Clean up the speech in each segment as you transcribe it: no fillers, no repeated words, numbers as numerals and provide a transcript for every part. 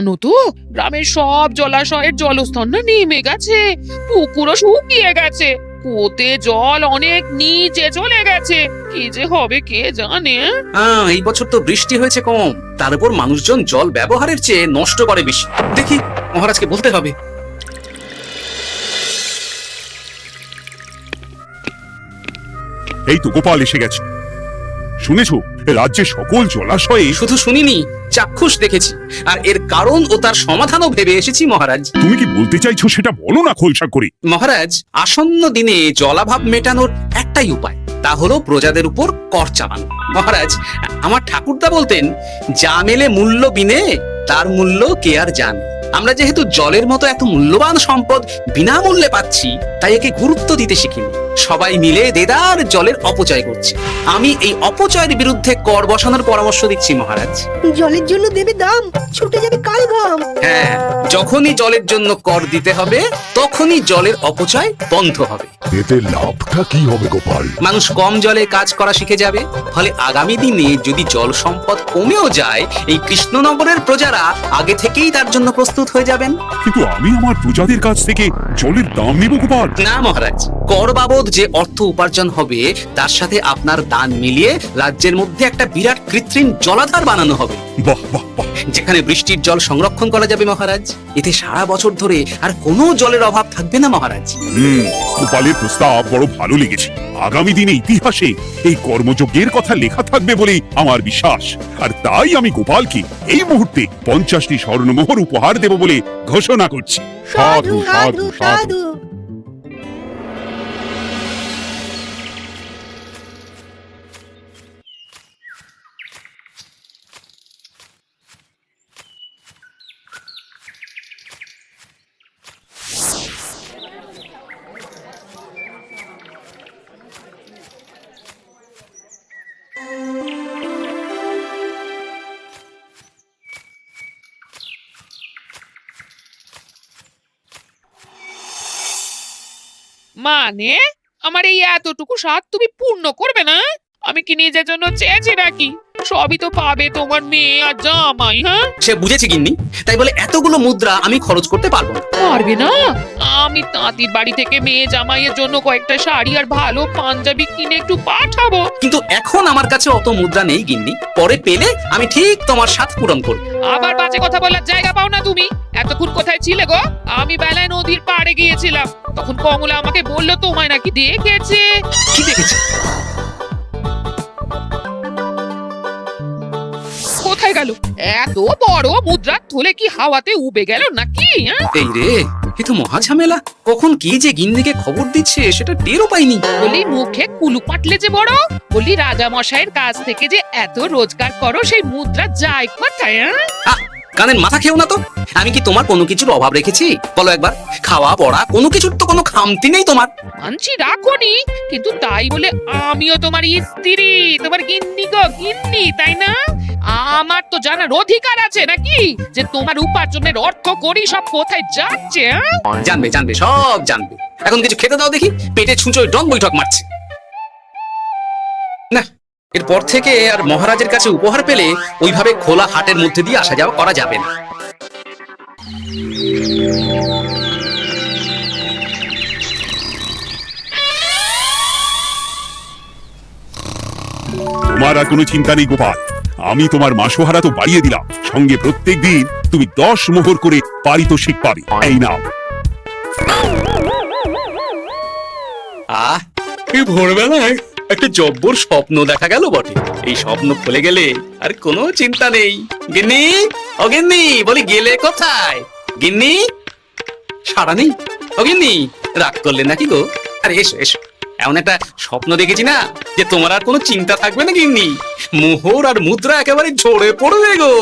জানো তো, গ্রামের সব জলাশয়ের জলস্তর না নেমে গেছে, পুকুরও শুকিয়ে গেছে, কুয়োতে জল অনেক নিচে চলে গেছে। কি যে হবে কে জানে। এই বছর তো বৃষ্টি হয়েছে কম, তার উপর মানুষজন জল ব্যবহারের চেয়ে নষ্ট করে বেশি। দেখি মহারাজকে বলতে হবে। এই তো গোপাল এসে গেছে। শুনেছো, রাজ্যের সকল জলাশয়ে। শুধু শুনিনি, চাক্ষুষ দেখেছি, আর এর কারণ ও তার সমাধানও ভেবে এসেছি মহারাজ। তুমি কি বলতে চাইছো সেটা বলো না খোলসা করে। মহারাজ, আসন্ন দিনে জলাভাব মেটানোর একটাই উপায়, তা হলো প্রজাদের উপর কর চাপানো। মহারাজ, আমার ঠাকুরদা বলতেন, যা মেলে মূল্য বিনে তার মূল্য কে আর জানে। আমরা যেহেতু জলের মতো এত মূল্যবান সম্পদ বিনামূল্যে পাচ্ছি, তাই একে গুরুত্ব দিতে শিখিনি। সবাই মিলে দেদার জলের অপচয় করছে। আমি এই অপচয়ের বিরুদ্ধে কর বসানোর পরামর্শ দিচ্ছি মহারাজ। জলের জন্য দেবে দাম, ছুটে যাবে কাল ঘাম। হ্যাঁ, যখনই জলের জন্য কর দিতে হবে, তখনই জলের অপচয় বন্ধ হবে। এতে লাভটা কি হবে গোপাল? মানুষ কম জলে কাজ করা শিখে যাবে, ফলে আগামী দিনে যদি জল সম্পদ কমেও যায়, এই কৃষ্ণনগরের প্রজারা আগে থেকেই তার জন্য প্রস্তুত হয়ে যাবেন। কিন্তু আমি আমার প্রজাদের কাছ থেকে জলের দাম নেব গোপাল? না মহারাজ, কর বাবদ যে অর্থ উপার্জন হবে তার সাথে আপনার দান মিলিয়ে রাজ্যের মধ্যে একটা বিরাট কৃত্রিম জলাধার বানানো হবে, বাহ বাহ বাহ। যেখানে বৃষ্টির জল সংরক্ষণ করা যাবে মহারাজ। এতে সারা বছর ধরে আর কোনো জলের অভাব থাকবে না মহারাজ। গোপালের প্রস্তাব বড় ভালো লেগেছে। আগামী দিনে ইতিহাসে এই কর্মযজ্ঞের কথা লেখা থাকবে বলেই আমার বিশ্বাস। আর তাই আমি গোপালকে এই মুহূর্তে 50টি স্বর্ণমোহর উপহার দেব বলে ঘোষণা করছি। সাধু সাধু সাধু। মানে আমার এই এতটুকু স্বাদ তুমি পূর্ণ করবে না? আমি কি নিজের জন্য চেয়েছি নাকি? সবই তো পাবে তোমার মেয়ে আর জামাই। হ্যাঁ, সে বুঝেছি গিন্নি, তাই বলে এতগুলো মুদ্রা আমি খরচ করতে পারবো না। পারবে না? আমি তাঁতির বাড়ি থেকে মেয়ে জামাইয়ের জন্য কয়েকটা শাড়ি আর ভালো পাঞ্জাবি কিনে একটু পাঠাবো। কিন্তু এখন আমার কাছে অত মুদ্রা নেই গিন্নি, পরে পেলে আমি ঠিক তোমার সাথ পূরণ করব। আবার বাজে কথা বলার জায়গা পাও না তুমি। এতক্ষণ কোথায় ছিলে গো? আমি বেলায় নদীর পাড়ে গিয়েছিলাম, তখন কমলা আমাকে বললো তোমায় নাকি দেখেছে। কি দেখেছি? কোথায় গেল? এত বড় মুদ্রা থলে কি হাওয়াতে উবে গেল নাকি? এই রে, এ তো মহা ঝামেলা। কখন কি যে গিন্নিকে খবর দিচ্ছে সেটা টেরও পাইনি। বলি মুখে কুলু পাটলে যে বড়, বলি রাজা মশাইয়ের কাছ থেকে যে এত রোজগার করো, সেই মুদ্রা যায় কোথায়? কানের মাথা খেও না তো। আমি কি তোমার কোনো কিছুর অভাব রেখেছি? বলো একবার। খাওয়া পড়া কোনো কিছুর তো কোনো খামতি নেই তোমার। মানছি রাখোনি, কিন্তু তাই বলে আমিও তোমার স্ত্রী, তোমার গিন্নি গো গিন্নি, তাই না? আমার তো জানার অধিকার আছে নাকি যে তোমার উপার্জনের অর্থ করি সব কোথায় যাচ্ছে? জানবে জানবে, সব জানবে। এখন কিছু খেতে দাও দেখি, পেটে ছুঁচোয় ডন বৈঠক মারছে। না, এরপর থেকে আর মহারাজের কাছে উপহার পেলে ওইভাবে খোলা হাটের মধ্যে দিয়ে আসা যাওয়া করা যাবে না। তোমার আর কোনো চিন্তা নেই গোপাল। আমি তোমার মাসোহারা তো বাড়িয়ে দিলাম, সঙ্গে প্রত্যেকদিন তুমি 10 মোহর করে পারিতোষিক পাবে। এই নাও। এই ভোরবেলায় একটা জব্বর স্বপ্ন দেখা গেল বটে। এই স্বপ্ন খুলে গেলে আর কোনো চিন্তা নেই। গিন্নি, ও গিন্নি, বলি গেলে কোথায়? গিন্নি, সাড়া নেই। ও গিন্নি, রাগ করলে নাকি গো? আরে এসো এসো, এমন একটা স্বপ্ন দেখেছি না যে তোমার আর কোনো চিন্তা থাকবে না গিন্নি। মোহর আর মুদ্রা একেবারে ঝরে পড়বে গো।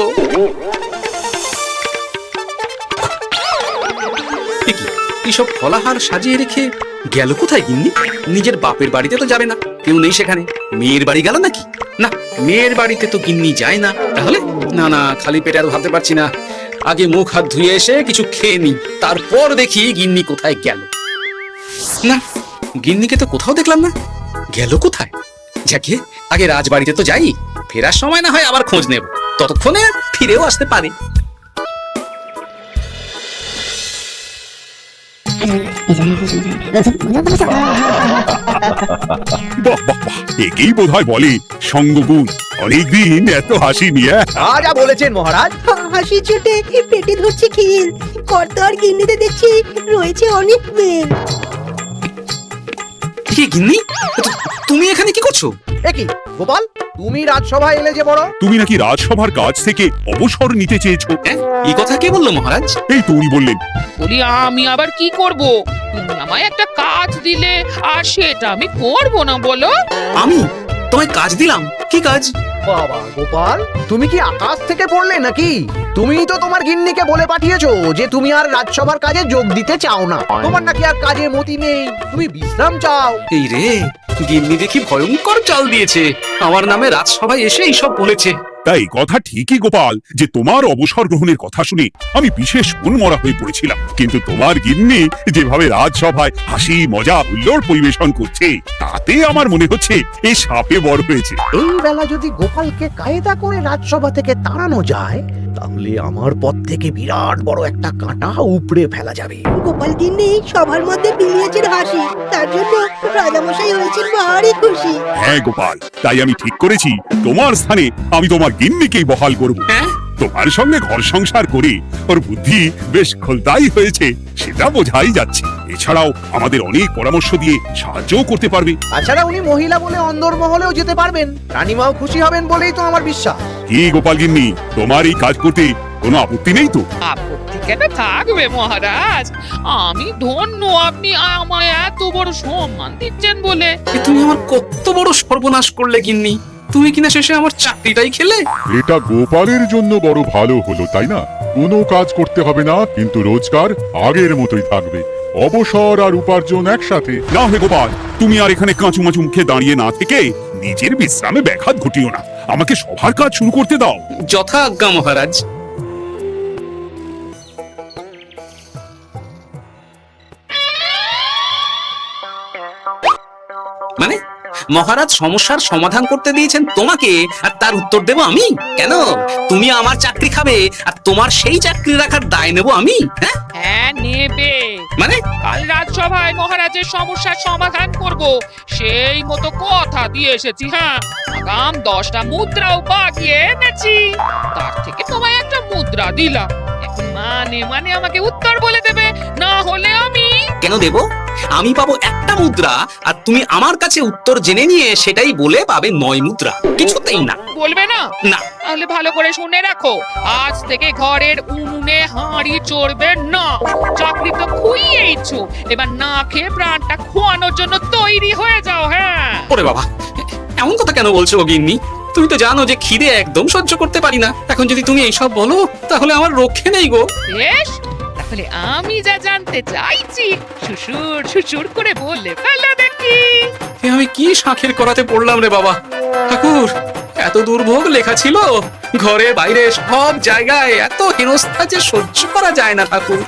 এইসব ফলাহার সাজিয়ে রেখে গেল কোথায় গিন্নি? নিজের বাপের বাড়িতে তো যাবে না, কেউ নেই সেখানে। মেয়ের বাড়ি গেল নাকি? না, মেয়ের বাড়িতে তো গিন্নি যায় না। তাহলে না না, খালি পেটে আর ভাবতে পারছি না। আগে মুখ হাত ধুয়ে এসে কিছু খেয়ে নি, তারপর দেখি গিন্নি কোথায় গেল। না, গিন্নিকে তো কোথাও দেখলাম না। গেল কোথায়? যাকে আগে রাজবাড়িতে তো যাই, ফেরার সময় না হয় আবার খোঁজ নেব, ততক্ষণে ফিরেও আসতে পারে। বাহ বাহ বাহ, একেই বোধহয় বলে সঙ্গগুণ। অনেকদিন এত হাসি নিয়ে যা বলেছেন মহারাজ। হাসি চোটে পেটে ধরছে খিল। কর্তা আর গিন্নিতে দেখছি রয়েছে অনেক মেল। কি গিন্নি, তুমি এখানে কি করছো? একই গোপাল, তুমি রাজসভায় এলে যে বড়। তুমি নাকি রাজসভার কাজ থেকে অবসর নিতে চেয়েছো। হ্যাঁ, এই কথা কে বললো মহারাজ? এই তো উনি বললেন। বলি আমি আবার কি করব? তুমি আমায় একটা কাজ দিলে আর সেটা আমি করব না বলো? আমি তোমায় কাজ দিলাম? কি কাজ? বাবা গোপাল, তুমি কি আকাশ থেকে পড়লে নাকি? তুমিই তো তোমার গিন্নিকে বলে পাঠিয়েছো যে তুমি আর রাজসভার কাজে যোগ দিতে চাও না। তোমার নাকি আর কাজে মতি নেই, তুমি বিশ্রাম চাও। এই রে, গিন্নি দেখি ভয়ঙ্কর চাল দিয়েছে। আমার নামে রাজসভায় এসে এইসব বলেছে। তাই কথা ঠিকই গোপাল, যে তোমার অবসর গ্রহণের কথা শুনে আমি বিশেষ মনমরা হয়ে পড়েছিলাম। কিন্তু তোমার গিন্নি যেভাবে রাজসভায় হাসি মজা হুল্লোড় পরিবেশন করছে, তাতে আমার মনে হচ্ছে এই সাপে বড় হয়েছে। এই বেলা যদি গোপালকে কায়দা করে রাজসভা থেকে তাড়ানো যায়, তাহলে আমার পথ থেকে বিরাট বড় একটা কাঁটা উপড়ে ফেলা যাবে। গোপাল গিন্নি সবার মধ্যে বিলিয়েছেন হাসি, তার জন্য রাজামশাই হয়েছেন ভারী খুশি। হ্যাঁ গোপাল, তাই আমি ঠিক করেছি তোমার স্থানে আমি তোমার গিন্নিকেই বহাল করব। হ্যাঁ, তোমার সঙ্গে ঘর সংসার করে ওর বুদ্ধি বেশ খোলতাই হয়েছে, সেটা বোঝাই যাচ্ছে। এছাড়াও আমাদের অনেক পরামর্শ দিয়ে সাহায্যও করতে পারবে। তাছাড়া উনি মহিলা বলে অন্দরমহলেও যেতে পারবেন, রানীমাও খুশি হবেন বলেই তো আমার বিশ্বাস। কি গোপাল গিন্নি, তোমার এই কাজ করতে কোনো আপত্তি নেই তো? আপত্তি কেন থাকবে মহারাজ? আমি ধন্য আপনি আমায় এত বড় সম্মান দিচ্ছেন বলে। এ তুমি আমার কত বড় সর্বনাশ করলে গিন্নি। তুমি কিনা শেষে আমার চাকরিটাই খেলে। এটা গোপালের জন্য বড় ভালো হলো, তাই না? কোনো কাজ করতে হবে না, কিন্তু রোজগার আগের মতোই থাকবে। অবসর আর উপার্জন একসাথে। না হে গোপাল, তুমি আর এখানে কাঁচুমাচু মুখে দাঁড়িয়ে না থেকে নিজের বিশ্রামে ব্যাঘাত ঘটিও না। আমাকে সবার কাজ শুরু করতে দাও। যথা আজ্ঞা মহারাজ। মানে মহারাজ সমস্যার সমাধান করতে দিয়েছেন তোমাকে, আর তার উত্তর দেব আমি? কেন তুমি আমার চাকরি খাবে আর তোমার সেই চাকরি রাখার দায় নেব আমি? হ্যাঁ হ্যাঁ নেবে। মানে কাল রাজসভায় মহারাজের সমস্যার সমাধান করব, সেই মতো কথা দিয়ে এসেছি। হ্যাঁ, আগাম 10টা মুদ্রাও বাগিয়ে এনেছি। তার থেকে তোমায় একটা মুদ্রা দিলাম। এখন মানে আমাকে উত্তর বলে দেবে, না হলে আমি কেন দেব? আমি পাবো একটা মুদ্রা আর তুমি আমার কাছে উত্তর জেনে নিয়ে সেটাই বলে পাবে 9 মুদ্রা। কিছুতেই না। বলবে না? না। তাহলে ভালো করে শুনে রাখো, আজ থেকে ঘরের উনুনে হাঁড়ি চড়বে না। চাকরি তো খুইয়েইছো, এবার না খেয়ে প্রাণটা খোয়ানোর জন্য তৈরি হয়ে যাও। হ্যাঁ, ওরে বাবা, এমন কথা কেন বলছো গিন্নি? তুমি তো জানো যে খিদে একদম সহ্য করতে পারি না। এখন যদি তুমি এইসব বলো তাহলে আমার রক্ষে নেই গো। বেশ, তাহলে আমি যা জানতে চাইছি শ্বশুর শ্বশুর করে বলে ফেলো দেখি। এ আমি কি শাঁখের করাতে পড়লাম রে বাবা। ঠাকুর, এত দুর্ভোগ লেখা ছিল। ঘরে বাইরে সব জায়গায় এত হেনস্থা যে সহ্য করা যায় না ঠাকুর।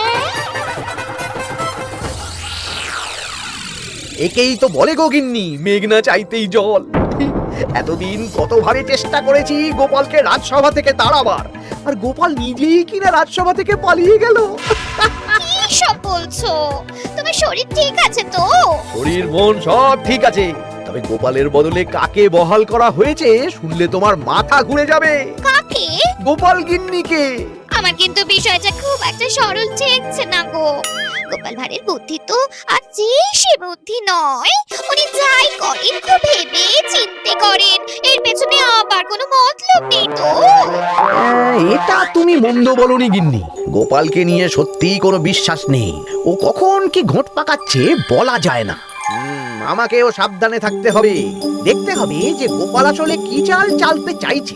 একেই তো বলে গো গিন্নি, মেঘনা চাইতেই জল। এতদিন কতভাবে চেষ্টা করেছি গোপালকে রাজসভা থেকে তাড়াবার, আর গোপাল নিজেই কিনা রাজসভা থেকে পালিয়ে গেল। কি সব বলছো? তোমার শরীর ঠিক আছে তো? শরীর মন সব ঠিক আছে, তবে গোপালের বদলে কাকে বহাল করা হয়েছে শুনলে তোমার মাথা ঘুরে যাবে। কাকে? গোপাল গিন্নিকে। আমার কিন্তু বিষয়টা খুব একটা সরল ঠেকছে না গো। গোপাল ভাঁড়ের বুদ্ধি তো আর যে সে বুদ্ধি নয়। উনি যাই করেন তো ভেবে চিন্তে করেন, এর পেছনে আবার কোনো মতলব নেই তো। এটা তুমি মন্দ বলনি গিন্নি। গোপালকে নিয়ে সত্যিই কোনো বিশ্বাস নেই। ও কখন কি ঘোট পাকাচ্ছে বলা যায় না। আমাকেও সাবধানে থাকতে হবে। দেখতে হবে যে গোপাল আসলে কি চাল চালতে চাইছে।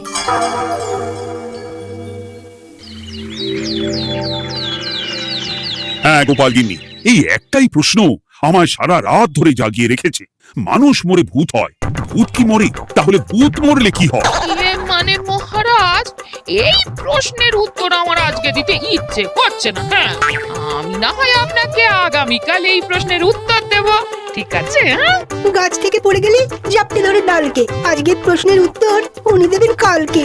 হ্যাঁ গোপাল গিন্নি, এই একটাই প্রশ্ন আমায় সারা রাত ধরে জাগিয়ে রেখেছে। মানুষ মরে ভূত হয়, ভূত কি মরে? তাহলে ভূত মরলে কি হয়? মানে মহারাজ, এই প্রশ্নের উত্তর আমার আজকে দিতে ইচ্ছে করছে না। হ্যাঁ, আমি না হয় আপনাকে আগামীকাল এই প্রশ্নের উত্তর দেব। ঠিক আছে হ্যাঁ? গাছ থেকে পড়ে গেলে জাপটে ধরে ডালকে। আজকের প্রশ্নের উত্তর উনি দেবেন কালকে।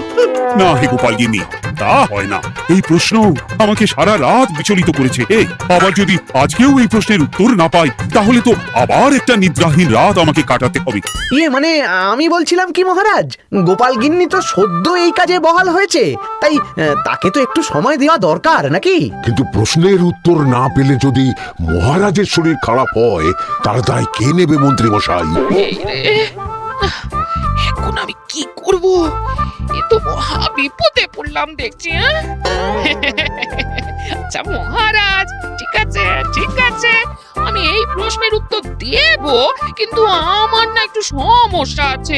না হে গোপাল গিন্নি, তা হয় না। এই প্রশ্ন আমাকে সারা রাত বিচলিত করেছে। আবার যদি আজকেও এই প্রশ্নের উত্তর না পাই, তাহলে তো আবার একটা নিদ্রাহীন রাত আমাকে কাটাতে হবে। মানে আমি বলছিলাম কি মহারাজ, গোপাল গিন্নি তো সদ্য এই কাজে বহাল হয়েছে, তাই তাকে তো একটু সময় দেওয়া দরকার নাকি? কিন্তু প্রশ্নের উত্তর না পেলে যদি মহারাজের শরীর খারাপ হয়, তার দায় কে নেবে মন্ত্রী মশাই? এই রে, এখন আমি কি করব? এ তো মহা বিপদে পড়লাম দেখছি হ্যাঁ? আচ্ছা মহারাজ, ঠিক আছে ঠিক আছে, আমি এই প্রশ্নের উত্তর দেব, কিন্তু আমার না একটু সমস্যা আছে।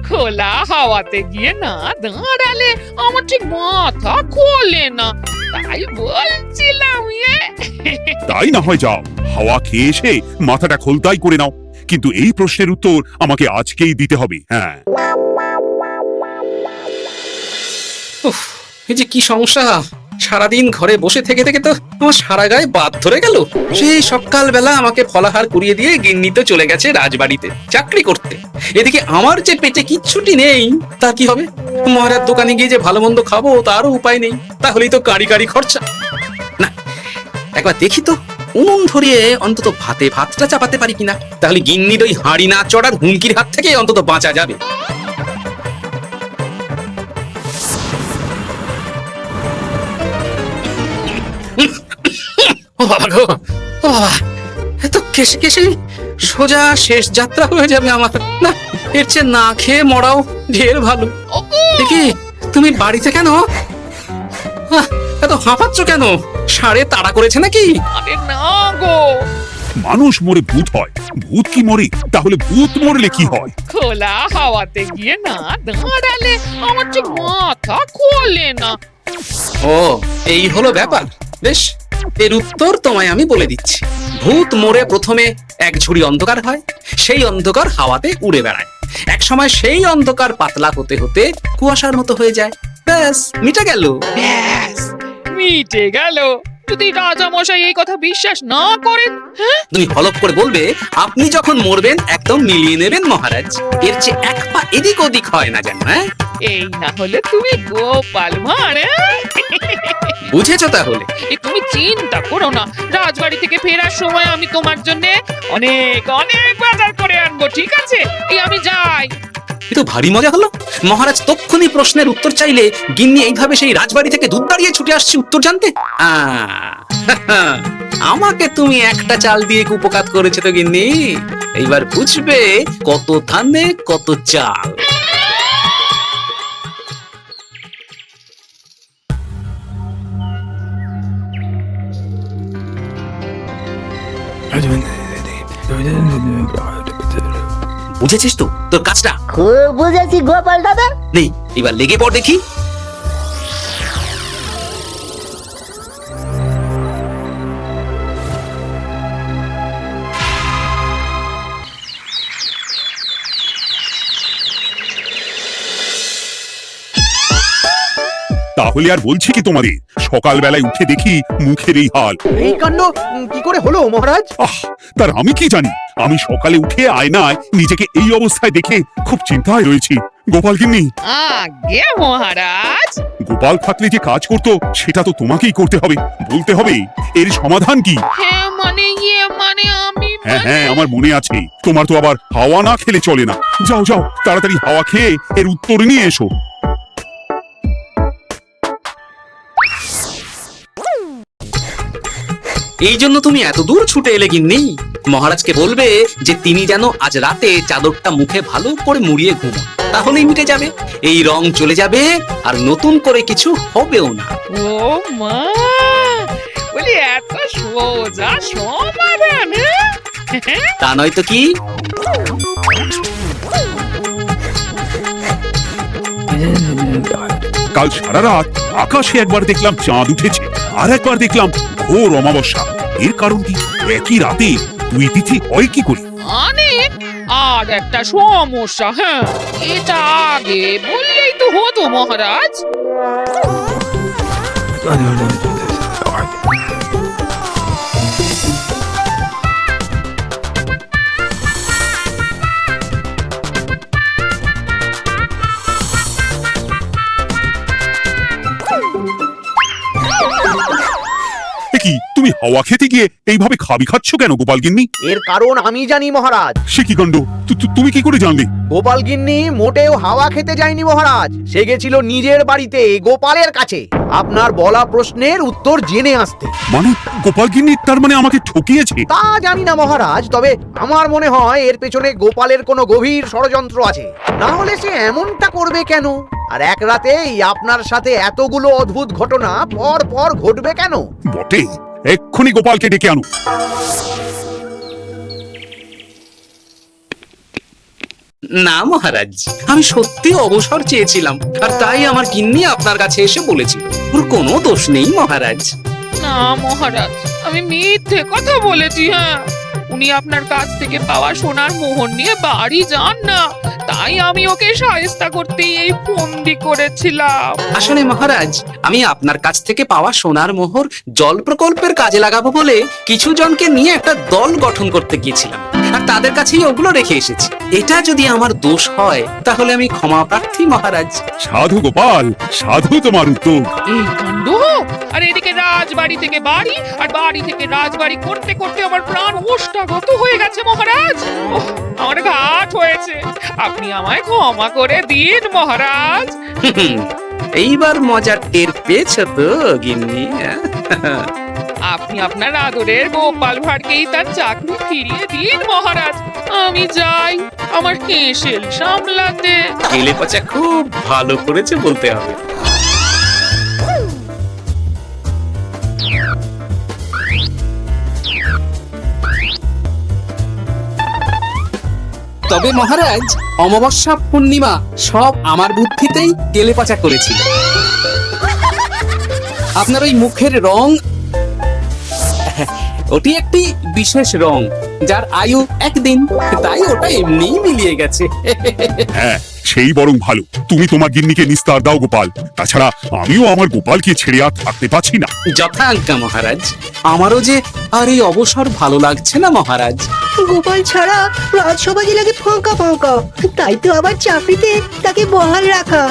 খোলা হাওয়াতে গিয়ে না দাঁড়ালে আমার ঠিক মাথা খোলে না, তাই বলছিলাম। তাই না হয় যাও, হাওয়া খেয়ে এসে মাথাটা খোলতাই করে নাও। কিন্তু এই প্রশ্নের উত্তর আমাকে আজকেই দিতে হবে। হ্যাঁ, উফ, এই যে কি সমস্যা! সারাদিন ঘরে বসে থেকে থেকে তো আমার সারা গায়ে বাদ ধরে গেল। সেই সকালবেলা আমাকে ফলাহার করিয়ে দিয়ে গিন্নি তো চলে গেছে রাজবাড়িতে চাকরি করতে। এদিকে আমার যে পেটে কিচ্ছুটি নেই, তা কি হবে? মহারাজ দোকানে গিয়ে যে ভালো মন্দ খাবো তারও উপায় নেই, তাহলেই তো কারি কারি খরচা। না, একবার দেখি তো উনুন ধরিয়ে অন্তত ভাতটা চাপাতে পারি কিনা, তাহলে গিন্নির ওই হাঁড়ি না চড়ার হুমকির হাত থেকে অন্তত বাঁচা যাবে। ও বাবা গো, ও বাবা, এত কেসে কেসে সোজা শেষ যাত্রা হয়ে যাবে আমার। না, এর চেয়ে না খেয়ে মরাও ঢের ভালো। দেখি তুমি বাড়িতে কেন? এত হাঁপাচ্ছ কেন? সাড়ে তাড়া করেছে নাকি? আরে না গো, মানুষ মরে ভূত হয়, ভূত কি মরে? তাহলে ভূত মরলে কি হয়? খোলা হাওয়াতে গিয়ে না দাঁড়ালে আমার ঠিক মাথা খোলে না। ও, এই হলো ব্যাপার। বেশ, এর উত্তর তোমায় আমি বলে দিচ্ছি। ভূত মরে প্রথমে এক ঝুড়ি অন্ধকার হয়, সেই অন্ধকার হাওয়াতে উড়ে বেড়ায়। এক সময় সেই অন্ধকার পাতলা হতে হতে কুয়াশার মতো হয়ে যায়। ব্যাস, মিটে গেল। ব্যাস, মিটে গেল। যদি রাজা মশাই এই কথা বিশ্বাস না করেন, হ্যাঁ? তুমি হলপ করে বলবে আপনি যখন মরবেন একদম মিলিয়ে নেবেন মহারাজ। এর চেয়ে এক পা এদিক ওদিক হয় না জানো? হ্যাঁ, এই না হলে তুমি গোপাল ভাঁড়, হ্যাঁ? বুঝেছো তাহলে? তুমি চিন্তা করো না, রাজবাড়ি থেকে ফেরার সময় আমি তোমার জন্য অনেক অনেক বাজার করে আনবো, ঠিক আছে? এই আমি যাই। এ তো ভারী মজা হলো। মহারাজ তক্ষুনি প্রশ্নের উত্তর চাইলে গিন্নি এইভাবে সেই রাজবাড়ি থেকে দুধ দাঁড়িয়ে ছুটে আসছে উত্তর জানতে। আমাকে তুমি একটা চাল দিয়ে কুপকাত করেছে তো গিন্নি। এইবার বুঝবে কত ধানে কত চাল। বুঝেছিস তো তোর কাজটা? খুব বুঝেছি গোপাল দাদা। নেই, এবার লেগে পড় দেখি। তাহলে আর বলছি কি তোমারে, সকালবেলায় উঠে দেখি মুখের এই হাল। এই কাণ্ড কি করে হলো মহারাজ? তার আমি কি জানি? আমি সকালে উঠে আয়নায় নিজেকে এই অবস্থায় দেখে খুব চিন্তায় রয়েছি। গোপাল গিন্নি, আগে মহারাজ, গোপাল থাকলে যে কাজ করতো সেটা তো তোমাকেই করতে হবে, বলতে হবে এর সমাধান কি। হ্যাঁ মানে আমি হ্যাঁ হ্যাঁ, আমার মনে আছে। তোমার তো আবার হাওয়া না খেলে চলে না। যাও যাও, তাড়াতাড়ি হাওয়া খেয়ে এর উত্তর নিয়ে এসো। এই জন্য তুমি এত দূর ছুটে এলে গিন্নি? মহারাজকে বলবে যে তিনি যেন আজ রাতে চাদরটা মুখে ভালো করে মুড়িয়ে ঘুমোন, তাহলেই মিটে যাবে। এই রং চলে যাবে আর নতুন করে কিছু হবেও না। ও মা, বলি এত সোজা সমাধান, হ্যাঁ? তা নয় তো কি? কাল সারা রাত আকাশে একবার দেখলাম চাঁদ উঠেছে, আর একবার দেখলাম ঘোর অমাবস্যা। এর কারণ কি? একই রাতে দুই তিথি হয় কি করে? মানে আর একটা সমস্যা, হ্যাঁ, এটা আগে বললেই তো হতো মহারাজ। কি তুমি হাওয়া খেতে গিয়ে এইভাবে খাবি খাচ্ছ কেন গোপাল গিন্নি? এর কারণ আমি জানি মহারাজ। সে কি কাণ্ড, তুমি কি করে জানলে? গোপাল গিন্নি মোটেও হাওয়া খেতে যায়নি মহারাজ, সে গেছিল নিজের বাড়িতে গোপালের কাছে আপনার বলা প্রশ্নের উত্তর জেনে আসতে। মানে গোপাল গিন্নি তার মানে আমাকে ঠকিয়েছে? তা জানি না মহারাজ, তবে আমার মনে হয় এর পেছনে গোপালের কোনো গভীর ষড়যন্ত্র আছে, না হলে সে এমনটা করবে কেন? আর এক রাতেই আপনার সাথে এতগুলো অদ্ভুত ঘটনা পর পর ঘটবে কেন? বটে, এক্ষুনি গোপালকে ডেকে আনো। না মহারাজ, আমি সত্যি অবসর চেয়েছিলাম, আর তাই আমার গিন্নি আপনার কাছে এসে বলেছিল। ওর কোনো দোষ নেই মহারাজ। না মহারাজ, আমি মিথ্যে কথা বলেছি। হ্যাঁ, উনি আপনার কাছ থেকে পাওয়া সোনার মোহর নিয়ে বাড়ি যান না, তাই আমি ওকে সাহেস্তা করতেই এই ফন্দি করেছিলাম। আসলে মহারাজ, আমি আপনার কাছ থেকে পাওয়া সোনার মোহর জল প্রকল্পের কাজে লাগাবো বলে কিছু জনকে নিয়ে একটা দল গঠন করতে গিয়েছিলাম, আর তাদের কাছেই ওগুলো রেখে এসেছি। এটা যদি আমার দোষ হয় তাহলে আমি ক্ষমা প্রার্থী মহারাজ। সাধু গোপাল, সাধু তোমার উত্তর। এই কাণ্ড! আর এদিকে রাজবাড়ি থেকে বাড়ি, আর বাড়ি থেকে রাজবাড়ি করতে করতে আমার প্রাণ ওষ্ঠাগত হয়ে গেছে মহারাজ। ওহ, আমার ঘাট হয়েছে, আপনি আমায় ক্ষমা করে দিন মহারাজ। এইবার মজার টের পেয়েছ তো গিন্নি? আপনি আপনার আদরের গোপাল ভাঁড়কেই তার চাকরি ফিরিয়ে দিন মহারাজ। আমি যাই আমার হেসেল সামলাতে। কেলে পচা খুব ভালো করেছে বলতে হবে। তবে মহারাজ, অমাবস্যা পূর্ণিমা সব আমার বুদ্ধিতেই কেলে পচা করেছিল। আপনার ওই মুখের রং, ওটি একটি বিশেষ রং যার আয়ু একদিন, তাই ওটা এমনিই মিলিয়ে গেছে। হ্যাঁ, সেই বরং ভালো। তুমি তোমার গিন্নিকে নিস্তার দাও গোপাল, তাছাড়া আমিও আমার গোপালকে ছেড়ে আর থাকতে পারছি না। যথাজ্ঞা মহারাজ। আমারও যে আর এই অবসর ভালো লাগছে না মহারাজ। গোপাল ছাড়া রাজসভা যে লাগে ফাঁকা ফাঁকা, তাই তো আবার চাকরিতে তাকে বহাল রাখা।